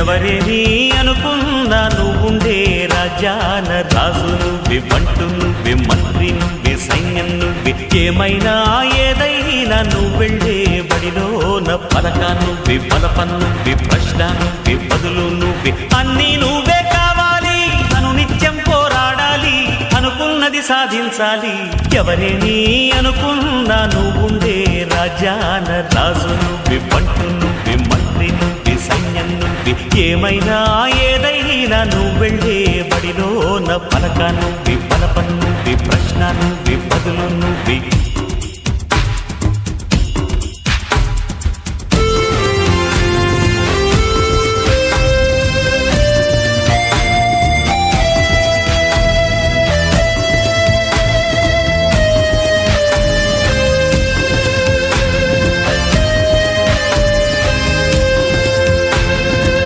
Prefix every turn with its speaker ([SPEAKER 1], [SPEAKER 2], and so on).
[SPEAKER 1] ఎవరేని అనుకున్నా నువ్వుండే రాజ్యాన రాజు నువ్వే, బంటు నువ్వే, మంత్రి నువ్వే, సైన్యం నువ్వే, ఏమైనా ఏదైనా నువ్వెళ్ళే బడిలోన పలక నువ్వే, బలపం నువ్వే, ప్రశ్న నువ్వే, బదులు నువ్వే, అన్నీ నువ్వే కావాలి. నిత్యం పోరాడాలి, అనుకున్నది సాధించాలి. ఎవరేని అనుకున్నా నువ్వుండే రాజ్యాన రాజు నువ్వే, బంటు నువ్వే, మంత్రి నువ్వే, సైన్యం నువ్వే, ఏమైనా ఏదైనా నువ్వెళ్ళే బడిలోన పలక నువ్వే, బలపం నువ్వే, ప్రశ్న నువ్వే, బదులు నువ్వే.